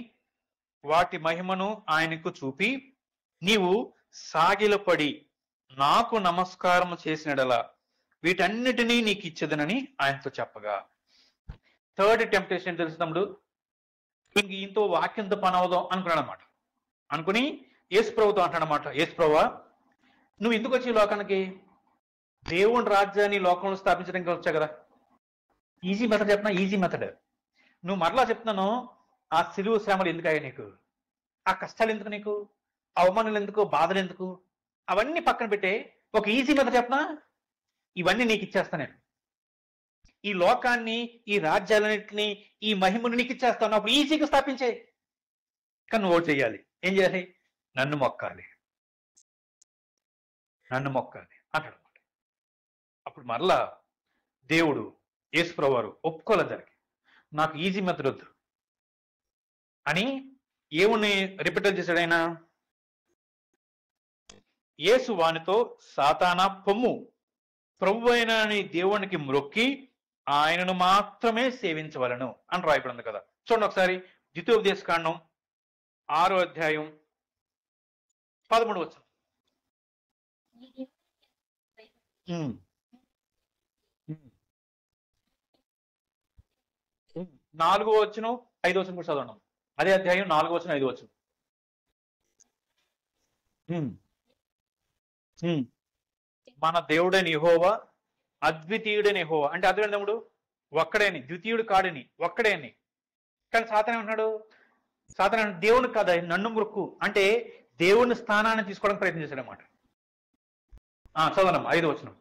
వాటి మహిమను ఆయనకు చూపి, నీవు సాగిలపడి నాకు నమస్కారం చేసినడలా వీటన్నిటినీ నీకు ఇచ్చేదనని ఆయనతో చెప్పగా. థర్డ్ టెంప్టేషన్ తెలుసు తమ్ముడు, ఇంక ఇంతో వాక్యంతో పని అవుదాం అనుకున్నాడు అనమాట. అనుకుని యేసు ప్రభుతో అంటాడనమాట, యేసు ప్రభువా నువ్వు ఎందుకు వచ్చి ఈ లోకానికి? దేవుని రాజ్యాన్ని లోకంలో స్థాపించడానికి వచ్చా కదా. ఈజీ మెథడ్ చెప్పినా, ఈజీ మెథడ్. నువ్వు మరలా చెప్తున్నాను, ఆ సిలువ శ్రమలు ఎందుకయ్యా నీకు? ఆ కష్టాలు ఎందుకు నీకు? అవమానాలు ఎందుకు? బాధలు ఎందుకు? అవన్నీ పక్కన పెట్టే ఒక ఈజీ మెథడ్ చెప్పనా, ఇవన్నీ నీకు ఇచ్చేస్తా నేను. ఈ లోకాన్ని, ఈ రాజ్యాలన్నింటినీ, ఈ మహిమను నీకు ఇచ్చేస్తాను. అప్పుడు ఈజీగా స్థాపించే. కానీ నువ్వు ఓటు చేయాలి. ఏం చేయాలి? నన్ను మొక్కాలి, నన్ను మొక్కాలి అంటాడు అనమాట. అప్పుడు మరలా దేవుడు యేసుప్రభువు వారు ఒప్పుకోలేదు దానికి. నాకు ఈజీ మెథడ్ వద్దు అని ఏముని రిపీట్ చేశాడు ఆయన. యేసు వానితో, సాతానా పొమ్ము, ప్రభు అయిన నీ దేవునికి మ్రొక్కి ఆయనను మాత్రమే సేవించవలను అని రాయబడింది కదా. చూడండి ఒకసారి, ద్వితీయోపదేశకాండం 6వ అధ్యాయం 13వ వచనం. 4వ వచనం 5వ వచనం కూడా చదవండి. అదే అధ్యాయం 4వ వచనం 5వ వచనం. మన దేవుడైన యెహోవా అద్వితీయుడైన యెహోవా అంటే అద్వితీయుడు తమ్ముడు ఒక్కడేని, ద్వితీయుడు కాడని, ఒక్కడేని. కానీ సాతాను ఏమన్నాడు? సాతాను దేవుని కాదా నన్ను మృక్కు అంటే దేవుని స్థానాన్ని తీసుకోవడానికి ప్రయత్నం చేశాడు అన్నమాట. చదవనమ్మా 5వ వచనం.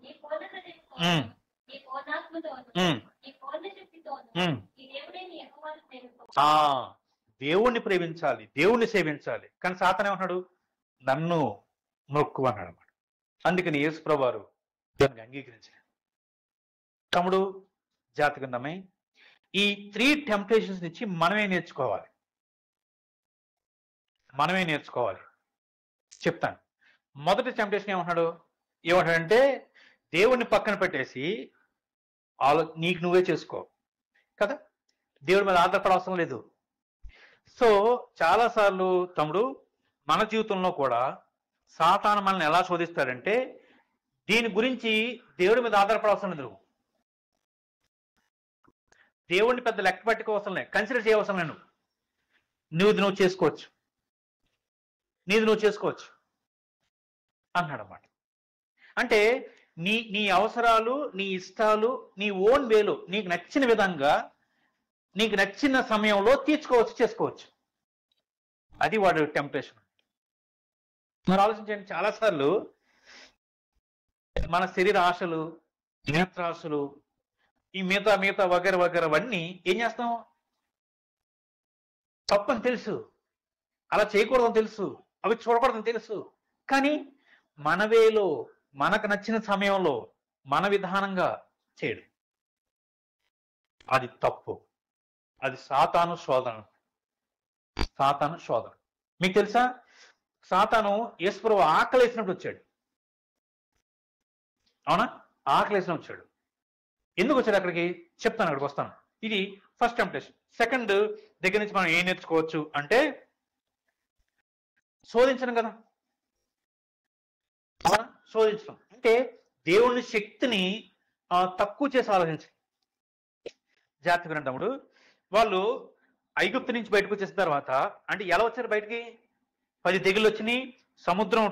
దేవుణ్ణి ప్రేమించాలి, దేవుణ్ణి సేవించాలి. కానీ సాతాను ఏమన్నాడు? నన్ను మొక్కు అన్నాడు అన్నమాట. అందుకని యేసుప్రభువు వారు దానికి అంగీకరించారు. తమ్ముడు జాతకందమై ఈ 3 టెంప్టేషన్స్ నుంచి మనమే నేర్చుకోవాలి, మనమే నేర్చుకోవాలి. చెప్తాను. మొదటి టెంప్టేషన్ ఏమంటాడంటే దేవుణ్ణి పక్కన పెట్టేసి నీకు నువ్వే చేసుకో కదా, దేవుడి మీద ఆధారపడవసరం లేదు. సో చాలాసార్లు తమ్ముడు మన జీవితంలో కూడా సాతాను మనల్ని ఎలా శోధిస్తాడంటే దీని గురించి దేవుడి మీద ఆధారపడవసరం లేదు. దేవుడిని పెద్ద లెక్క పెట్టుకోవసరం లేదు, కన్సిడర్ చేయవసరం లేదు. నువ్వు చేసుకోవచ్చు, నీది నువ్వు చేసుకోవచ్చు అన్నాడు అన్నమాట. అంటే నీ అవసరాలు, నీ ఇష్టాలు, నీ ఓన్ వేలో నీకు నచ్చిన విధంగా, నీకు నచ్చిన సమయంలో తీర్చుకోవచ్చు, చేసుకోవచ్చు. అది వాడు టెంప్టేషన్. మరి ఆలోచించండి, చాలాసార్లు మన శరీర ఆశలు, నేత్రాశలు, ఈ మిగతా వగర అవన్నీ ఏం చేస్తాం? తప్పని తెలుసు, అలా చేయకూడదని తెలుసు, అవి చూడకూడదని తెలుసు. కానీ మన వేలో, మనకు నచ్చిన సమయంలో, మన విధానంగా చేయడు. అది తప్పు. అది సాతాను శోధన. సాతాను శోధన. మీకు తెలుసా, సాతాను యేసుప్రభు ఆకలి వేసినప్పుడు వచ్చాడు. అవునా? ఆకలి వేసినప్పుడు వచ్చాడు. ఎందుకు వచ్చాడు అక్కడికి? చెప్తాను, అక్కడికి వస్తాను. ఇది ఫస్ట్ టెంప్టేషన్. సెకండ్ దగ్గర నుంచి మనం ఏం నేర్చుకోవచ్చు అంటే, శోధించడం కదా. అవునా? శోధించడం అంటే దేవుని శక్తిని తక్కువ చేసి ఆలోచించడం. జాగ్రత్త వినండి తమ్ముడు. వాళ్ళు ఐగుప్తు నుంచి బయటకు వచ్చేసిన తర్వాత అంటే ఎలా వచ్చారు బయటికి? 10 తెగుళ్ళు వచ్చినాయి, సముద్రం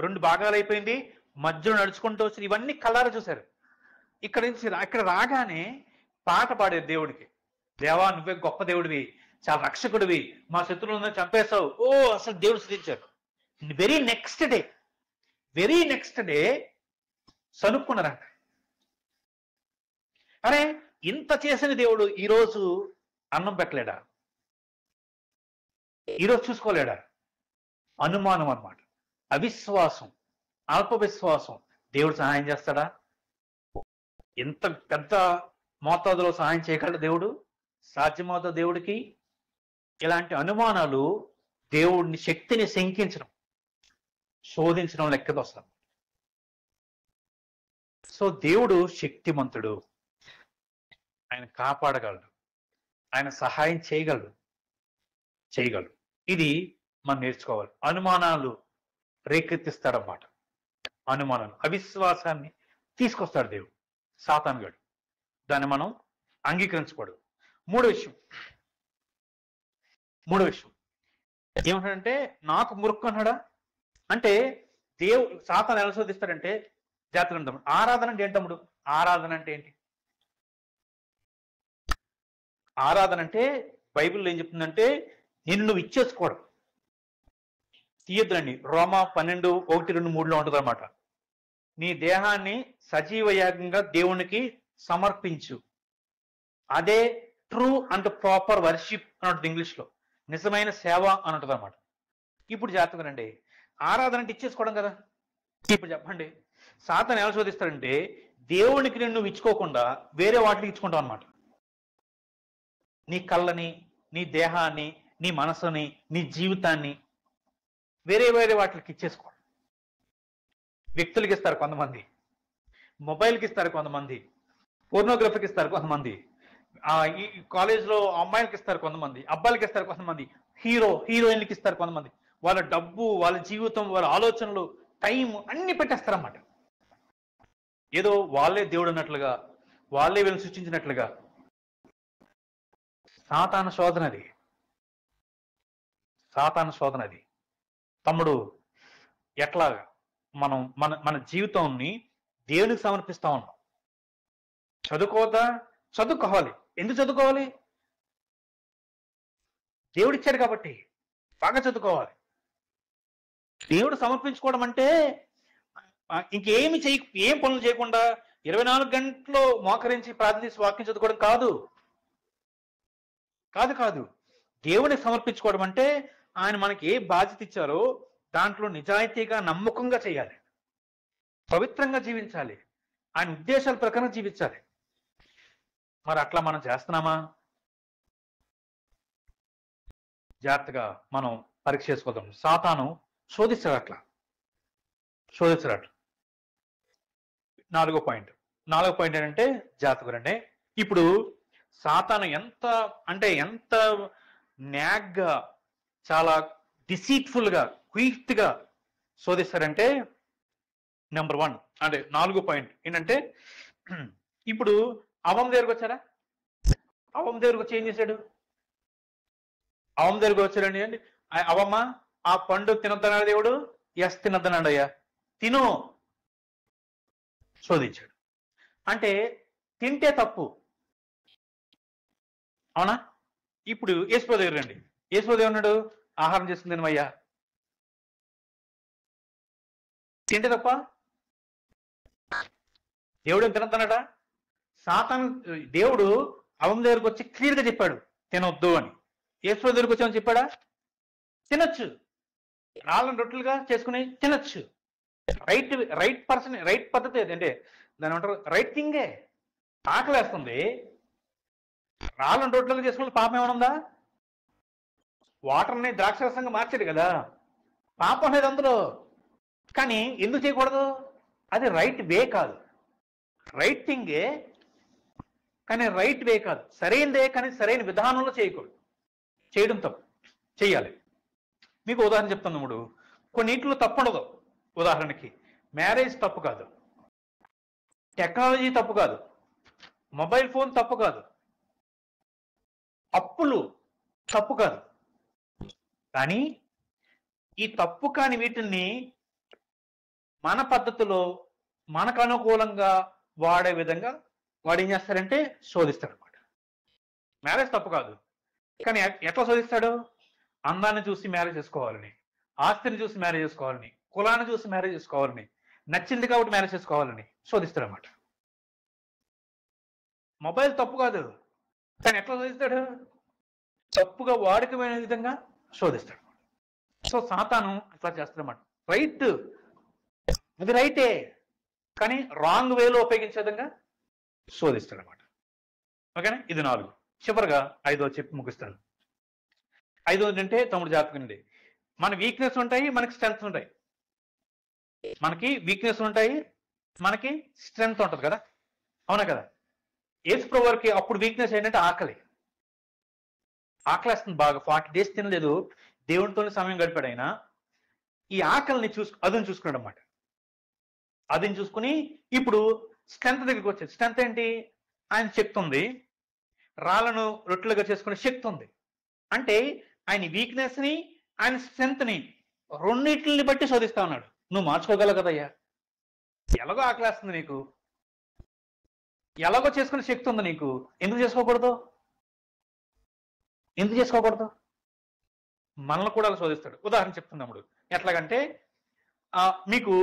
2 భాగాలు అయిపోయింది, మధ్యలో నడుచుకుంటూ వచ్చి ఇవన్నీ కళ్ళారా చూశారు. ఇక్కడ రాగానే పాట పాడారు దేవుడికి. దేవా, నువ్వే గొప్ప దేవుడివి, చాలా రక్షకుడివి, మా శత్రువులను చంపేశావు. ఓ, అసలు దేవుడు స్థుతించారు. వెరీ నెక్స్ట్ డే సనుక్కున్నారంట. అరే, ఇంత చేసిన దేవుడు ఈరోజు అన్నం పెట్టలేడా? ఈరోజు చూసుకోలేడా? అనుమానం అన్నమాట. అవిశ్వాసం, అల్ప విశ్వాసం. దేవుడు సహాయం చేస్తాడా? ఎంత పెద్ద మోతాదులో సహాయం చేయగలడు దేవుడు? సాధ్యమవుతా దేవుడికి? ఇలాంటి అనుమానాలు దేవుడిని శక్తిని శంకించడం, శోధించడం లెక్కకు వస్తాం. సో దేవుడు శక్తిమంతుడు, ఆయన కాపాడగలడు, ఆయన సహాయం చేయగలడు. ఇది మనం నేర్చుకోవాలి. అనుమానాలు రేకెత్తిస్తాడన్నమాట. అనుమానాలు, అవిశ్వాసాన్ని తీసుకొస్తాడు దేవుడు, సాతానుగాడు. దాన్ని మనం అంగీకరించకూడదు. మూడో విషయం ఏమంటాడంటే, నాకు మురుక్కు అన్నాడా అంటే సాతాను ఎలా శోధిస్తాడంటే, జాగ్రత్తగా తమ్ముడు. ఆరాధన అంటే ఏంటి తమ్ముడు? ఆరాధన అంటే ఏంటి? ఆరాధన అంటే బైబిల్లో ఏం చెప్తుందంటే, నిన్ను నువ్వు ఇచ్చేసుకోవడం. తీయద్దులండి, రోమా 12:1-2-3 ఉంటుంది అనమాట. నీ దేహాన్ని సజీవ యాగంగా దేవునికి సమర్పించు. అదే ట్రూ అండ్ ప్రాపర్ వర్షిప్ అని ఉంటుంది ఇంగ్లీష్లో. నిజమైన సేవ అని ఉంటుంది అనమాట. ఇప్పుడు జాగ్రత్తగానండి, ఆరాధన అంటే ఇచ్చేసుకోవడం కదా. ఇప్పుడు చెప్పండి, సాతాను ఎలా శోధిస్తాడంటే, దేవునికి నిన్ను ఇచ్చుకోకుండా వేరే వాటికి ఇచ్చుకుంటావు అనమాట. నీ కళ్ళని, నీ దేహాన్ని, నీ మనసుని, నీ జీవితాన్ని వేరే వాటికి ఇచ్చేసుకోవడం. వ్యక్తులకి ఇస్తారు కొంతమంది, మొబైల్కి ఇస్తారు కొంతమంది, పోర్నోగ్రఫీకి ఇస్తారు కొంతమంది, ఈ కాలేజ్లో అమ్మాయిలకి ఇస్తారు కొంతమంది, అబ్బాయిలకి ఇస్తారు కొంతమంది, హీరోయిన్లకి ఇస్తారు కొంతమంది. వాళ్ళ డబ్బు, వాళ్ళ జీవితం, వాళ్ళ ఆలోచనలు, టైం అన్ని పెట్టేస్తారన్నమాట. ఏదో వాళ్ళే దేవుడు అన్నట్లుగా, వాళ్ళే వీళ్ళని సృష్టించినట్లుగా. సాతాను శోధన అది. తమ్ముడు, ఎట్లాగా మనం మన జీవితాన్ని దేవునికి సమర్పిస్తా ఉన్నాం. చదువుకోవాలి. ఎందుకు చదువుకోవాలి? దేవుడిచ్చాడు కాబట్టి బాగా చదువుకోవాలి. దేవుడు సమర్పించుకోవడం అంటే ఏం పనులు చేయకుండా 24 గంటలు మోకరించి ప్రార్థించి వాక్యం చదువుకోవడం కాదు. దేవునికి సమర్పించుకోవడం అంటే ఆయన మనకి ఏ బాధ్యత ఇచ్చారో దాంట్లో నిజాయితీగా, నమ్మకంగా చేయాలి, పవిత్రంగా జీవించాలి, ఆయన ఉద్దేశాల ప్రకారం జీవించాలి. మరి అట్లా మనం చేస్తున్నామా? జాగ్రత్తగా మనం పరీక్ష చేసుకోదాం. సాతాను శోధిస్తాడు అట్లా. నాలుగో పాయింట్ ఏంటంటే, జాగ్రత్తగా ఇప్పుడు సాతాను ఎంత న్యాగ్గా, చాలా డిసీట్ఫుల్గా, క్విక్గా శోధిస్తాడంటే, నెంబర్ 1 అంటే 4వ పాయింట్ ఏంటంటే, ఇప్పుడు అవం దగ్గరకు వచ్చారా? అవం దగ్గరకు వచ్చి ఏం చేశాడు? అవం దగ్గరకు వచ్చాడండి అండి, అవమ్మ ఆ పండు తినొద్దన్నాడు దేవుడు. ఎస్, తినొద్దన్నాడు అయ్యా, తిను. శోధించాడు. అంటే తింటే తప్పు, అవునా? ఇప్పుడు యేసుప్రభు దగ్గర రండి. యేసుప్రభు ఏమన్నాడు? ఆహారం చేసుకుని తినమయ్యా. తింటే తప్ప? దేవుడు ఏం తినొద్దన్నాడా? సాతాను దేవుడు అవం దగ్గరకు వచ్చి క్లియర్గా చెప్పాడు తినొద్దు అని. యేసుప్రభు దగ్గరకు వచ్చామని చెప్పాడా? తినొచ్చు, రాళ్ళని రొట్టెలుగా చేసుకుని తినొచ్చు. రైట్ పర్సన్, రైట్ పద్ధతి అంటే దాని ఏమంటారు, రైట్ థింగే. ఆకలేస్తుంది, రాళ్ళను రోడ్లకు చేసుకుంటే పాపం ఏమైనా ఉందా? వాటర్ని ద్రాక్షరసంగా మార్చాడు కదా, పాపం లేదు అందులో. కానీ ఎందుకు చేయకూడదు? అది రైట్ వే కాదు. రైట్ థింగే కానీ రైట్ వే కాదు, సరైనదే కానీ సరైన విధానంలో చేయకూడదు. చేయడం తప్పు, చెయ్యాలి. మీకు ఉదాహరణ చెప్తాను తమ్ముడు. కొన్నింటిలో తప్పు ఉండదు. ఉదాహరణకి మ్యారేజ్ తప్పు కాదు, టెక్నాలజీ తప్పు కాదు, మొబైల్ ఫోన్ తప్పు కాదు, అప్పులు తప్పు కాదు. కానీ ఈ తప్పు కాని వీటిని మన పద్ధతిలో మనకు అనుకూలంగా వాడే విధంగా వాడు ఏం చేస్తాడంటే శోధిస్తాడు అనమాట. మ్యారేజ్ తప్పు కాదు, కానీ ఎట్లా శోధిస్తాడు? అందాన్ని చూసి మ్యారేజ్ చేసుకోవాలని, ఆస్తిని చూసి మ్యారేజ్ చేసుకోవాలని, కులాన్ని చూసి మ్యారేజ్ చేసుకోవాలని, నచ్చింది కాబట్టి మ్యారేజ్ చేసుకోవాలని శోధిస్తాడు అనమాట. మొబైల్ తప్పు కాదు, కానీ ఎట్లా శోధిస్తాడు? తప్పుగా వాడుకమైన విధంగా శోధిస్తాడు. సో సాతాను అట్లా చేస్తాడన్నమాట. రైట్, అది రైటే, కానీ రాంగ్ వేలో ఉపయోగించే విధంగా శోధిస్తాడు అనమాట. ఓకేనా? ఇది 4. చివరిగా 5వ చెప్పి ముగిస్తాను. 5వది అంటే తమ్ముడు జాతకం అండి. మన వీక్నెస్ ఉంటాయి, మనకి స్ట్రెంగ్త్ ఉంటాయి. మనకి వీక్నెస్ ఉంటాయి, మనకి స్ట్రెంగ్త్ ఉంటుంది కదా, అవునా కదా? యేసుప్రభువు వారికి అప్పుడు వీక్నెస్ ఏంటంటే ఆకలి. ఆకలేస్తుంది బాగా, 40 days తినలేదు, దేవునితోనే సమయం గడిపాడు ఆయన. ఈ ఆకలిని అదును చూసుకున్నాడు అనమాట. అదిని చూసుకుని ఇప్పుడు స్ట్రెంత్ దగ్గరికి వచ్చేది. స్ట్రెంత్ ఏంటి? ఆయన శక్తి ఉంది, రాళ్ళను రొట్టెలుగా చేసుకునే శక్తి ఉంది. అంటే ఆయన వీక్నెస్ ని ఆయన స్ట్రెంత్ ని రెండింటిని బట్టి శోధిస్తా ఉన్నాడు. నువ్వు మార్చుకోగలవు కదయ్యా, ఎలాగో ఆకలేస్తుంది నీకు, ఎలాగో చేసుకునే శక్తి ఉంది నీకు, ఎందుకు చేసుకోకూడదు? ఎందుకు చేసుకోకూడదు? మనల్ని కూడా శోధిస్తాడు. ఉదాహరణ చెప్తున్నాడు. ఎట్లాగంటే మీకు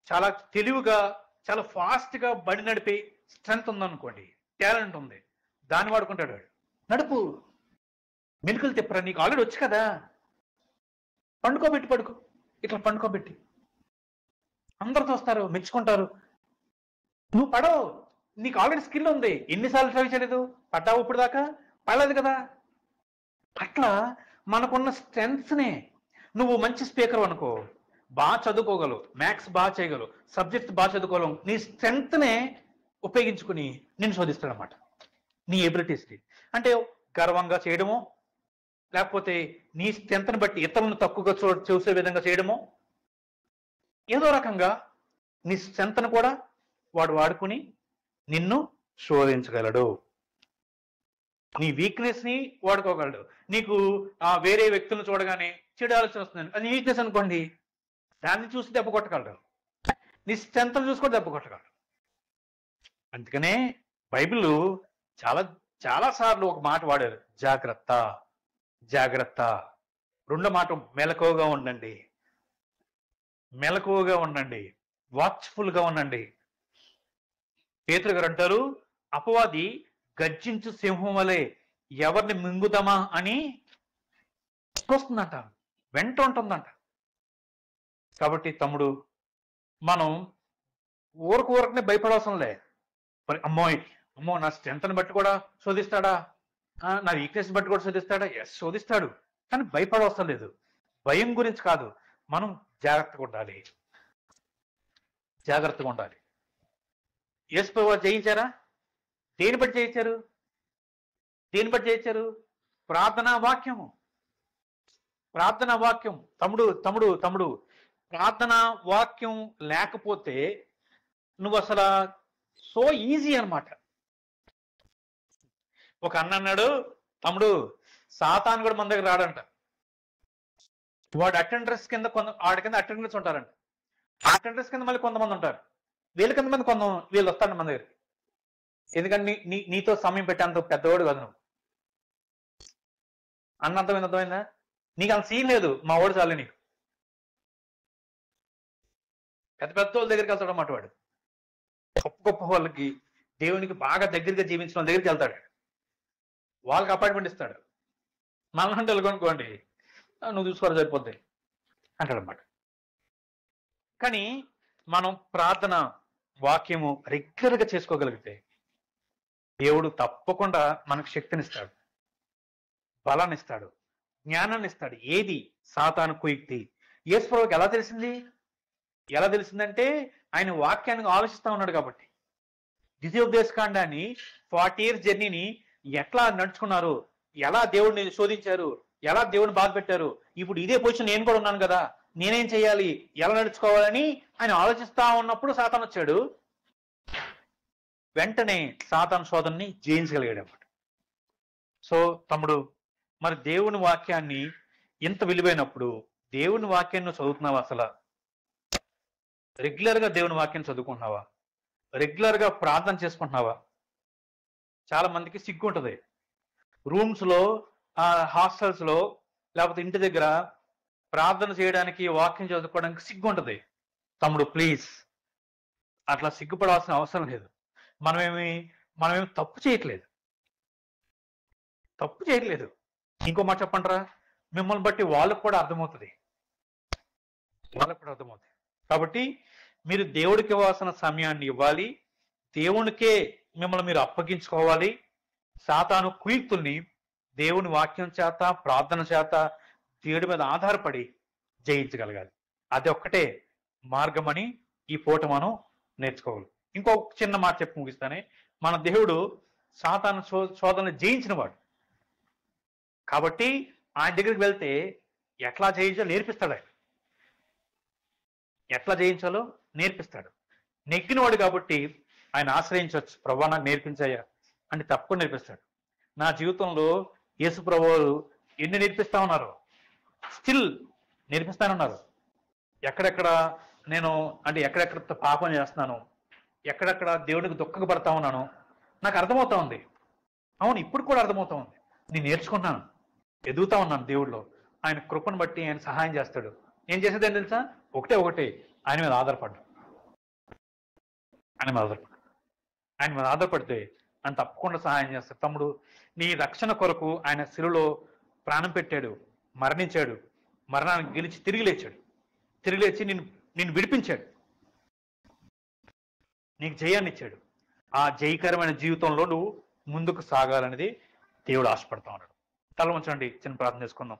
చాలా తెలివిగా చాలా ఫాస్ట్గా బండి నడిపే స్ట్రెంత్ ఉందనుకోండి, టాలెంట్ ఉంది, దాన్ని వాడుకుంటాడు వాడు. నడుపు, మెలుకలు తిప్పరా, నీకు ఆల్రెడీ వచ్చు కదా, పడుకో, ఇట్లా పండుకోబెట్టి అందరు చూస్తారు, మెచ్చుకుంటారు. నువ్వు పడవు, నీకు ఆల్రెడీ స్కిల్ ఉంది, ఎన్నిసార్లు ట్రై చేయలేదు, పడ్డావు ఇప్పుడు దాకా? పడలేదు కదా. అట్లా మనకున్న స్ట్రెంగ్త్స్నే, నువ్వు మంచి స్పీకర్ అనుకో, బాగా చదువుకోగలవు, మ్యాథ్స్ బాగా చేయగలవు, సబ్జెక్ట్స్ బాగా చదువుకోగలవు, నీ స్ట్రెంగ్త్నే ఉపయోగించుకుని నేను శోధిస్తాడు అనమాట. నీ ఎబిలిటీస్ని అంటే గర్వంగా చేయడమో, లేకపోతే నీ స్ట్రెంగ్త్ని బట్టి ఇతరులను తక్కువగా చూసే విధంగా చేయడమో, ఏదో రకంగా నీ స్ట్రెంగ్త్ని కూడా వాడు వాడుకుని నిన్ను శోధించగలడు. నీ వీక్నెస్ ని వాడుకోగలడు. నీకు వేరే వ్యక్తులను చూడగానే చెడు ఆలోచన వస్తుంది, అది నీ వీక్నెస్ అనుకోండి, దాన్ని చూసి దెబ్బ కొట్టగలడు. నీ స్ట్రెంత్ చూసుకొని దెబ్బ కొట్టగలడు. అందుకనే బైబిల్ చాలా చాలా సార్లు ఒక మాట వాడారు, జాగ్రత్త, జాగ్రత్త. రెండో మాట, మెలకువగా ఉండండి, మెలకువగా ఉండండి, వాచ్ఫుల్ గా ఉండండి. పేతురు గారు అంటారు, అపవాది గర్జించు సింహం వలె ఎవరిని మింగుదామా అని వస్తుందంట, వెంట ఉంటుందంట. కాబట్టి తమ్ముడు, మనం ఊరకునే భయపడవసరంలే. అమ్మో నా స్ట్రెంత్ని బట్టి కూడా శోధిస్తాడా, నా వీక్నెస్ బట్టి కూడా శోధిస్తాడా? ఎస్, శోధిస్తాడు, కానీ భయపడవసరం లేదు. భయం గురించి కాదు, మనం జాగ్రత్తగా ఉండాలి, జాగ్రత్తగా ఉండాలి. యేసుప్రభువు జయించారా? దేని బట్టి జయించారు? దేని బట్టి జయించారు? ప్రార్థనా వాక్యము, ప్రార్థనా వాక్యం. తమ్ముడు ప్రార్థనా వాక్యం లేకపోతే నువ్వు అసలు సో ఈజీ అనమాట. ఒక అన్న అన్నాడు, తమ్ముడు సాతాను కూడా మన దగ్గర రాడంట. వాడు అటెండర్స్ కింద వాడి కింద అటెండర్స్ ఉంటారంట. అటెండర్స్ కింద మళ్ళీ కొంతమంది ఉంటారు, వీళ్ళ కింద మంది వీళ్ళు వస్తారంట మన దగ్గరికి. ఎందుకంటే నీతో సమయం పెట్టేంత పెద్దవాడు కాదు నువ్వు. అన్న అర్థమైందా? నీకు అంత సీన్ లేదు, మా వాడు చాలు నీకు. పెద్ద పెద్ద వాళ్ళ దగ్గరికి వెళ్తాడు అన్నమాట వాడు. గొప్ప గొప్ప వాళ్ళకి, దేవునికి బాగా దగ్గరగా జీవించిన వాళ్ళ దగ్గరికి వెళ్తాడు, వాళ్ళకి అపాయింట్మెంట్ ఇస్తాడు. మనల్ని వెళ్ళుకోనుకోండి, నువ్వు చూసుకోవాలి సరిపోద్ది అంటాడు అన్నమాట. కానీ మనం ప్రార్థన వాక్యము రెగ్యులర్గా చేసుకోగలిగితే, దేవుడు తప్పకుండా మనకు శక్తినిస్తాడు, బలాన్ని ఇస్తాడు, జ్ఞానాన్ని ఇస్తాడు. ఏది సాతాను కుయుక్తి యేసుప్రభువుకి ఎలా తెలిసింది? ఎలా తెలిసిందంటే ఆయన వాక్యాన్ని ఆలోచిస్తా ఉన్నాడు కాబట్టి. ద్వితీయోపదేశకాండాన్ని 40 years జర్నీని ఎట్లా నడుచుకున్నారు, ఎలా దేవుడిని శోధించారు, ఎలా దేవుడిని బాధ పెట్టారు, ఇప్పుడు ఇదే పొజిషన్ నేను కూడా ఉన్నాను కదా, నేనేం చేయాలి, ఎలా నడుచుకోవాలని ఆయన ఆలోచిస్తా ఉన్నప్పుడు సాతాను వచ్చాడు. వెంటనే సాతాను శోధనని జయించగలిగాడు అన్నమాట. సో తమ్ముడు, మరి దేవుని వాక్యాన్ని ఇంత విలువైనప్పుడు దేవుని వాక్యాన్ని చదువుతున్నావా? అసలు రెగ్యులర్గా దేవుని వాక్యాన్ని చదువుకుంటున్నావా? రెగ్యులర్గా ప్రార్థన చేసుకుంటున్నావా? చాలా మందికి సిగ్గు ఉంటుంది. రూమ్స్లో, హాస్టల్స్లో, లేకపోతే ఇంటి దగ్గర ప్రార్థన చేయడానికి, వాక్యం చదువుకోవడానికి సిగ్గు ఉంటుంది. తమ్ముడు ప్లీజ్, అట్లా సిగ్గుపడాల్సిన అవసరం లేదు. మనమేమి తప్పు చేయట్లేదు. ఇంకో మాట చెప్పంటారా, మిమ్మల్ని బట్టి వాళ్ళకు కూడా అర్థమవుతుంది. కాబట్టి మీరు దేవుడికి ఇవ్వాల్సిన సమయాన్ని ఇవ్వాలి, దేవునికే మిమ్మల్ని మీరు అప్పగించుకోవాలి. సాతాను కుయుక్తుల్ని దేవుని వాక్యం చేత, ప్రార్థన చేత, దేవుడి మీద ఆధారపడి జయించగలగాలి. అది ఒక్కటే మార్గం అని ఈ పూట మనం నేర్చుకోవాలి. ఇంకో చిన్న మాట చెప్పి ముగిస్తానే, మన దేవుడు సాతాను శోధనలు జయించిన వాడు కాబట్టి ఆయన దగ్గరికి వెళ్తే ఎట్లా జయించాలో నేర్పిస్తాడు. ఆయన ఎట్లా జయించాలో నేర్పిస్తాడు. నెగ్గినవాడు కాబట్టి ఆయన ఆశ్రయించవచ్చు. ప్రభువా నాకు నేర్పించాయా అంటే తప్పకుండా నేర్పిస్తాడు. నా జీవితంలో యేసు ప్రభువు ఎన్ని నేర్పిస్తా ఉన్నారు, స్టిల్ నేర్పిస్తానున్నారు. ఎక్కడెక్కడ నేను ఎక్కడెక్కడ పాపం చేస్తున్నాను, ఎక్కడెక్కడ దేవుడికి దుఃఖపడతా ఉన్నాను నాకు అర్థమవుతా ఉంది. అవును, ఇప్పుడు కూడా అర్థమవుతా ఉంది. నేను నేర్చుకుంటున్నాను, ఎదుగుతా ఉన్నాను దేవుడిలో. ఆయన కృపను బట్టి ఆయన సహాయం చేస్తాడు. ఏం చేసేది తెలుసా? ఒకటే ఆయన మీద ఆధారపడ్డా. ఆయన మీద ఆధారపడితే ఆయన తప్పకుండా సహాయం చేస్తాడు. తమ్ముడు, నీ రక్షణ కొరకు ఆయన శిలువలో ప్రాణం పెట్టాడు, మరణించాడు, మరణాన్ని గెలిచి తిరిగి లేచి నిన్ను విడిపించాడు, నీకు జయాన్ని ఇచ్చాడు. ఆ జయకరమైన జీవితంలో నువ్వు ముందుకు సాగాలనేది దేవుడు ఆశపడతా ఉన్నాడు. తల ఉంచండి, చిన్న ప్రార్థన చేసుకుందాం.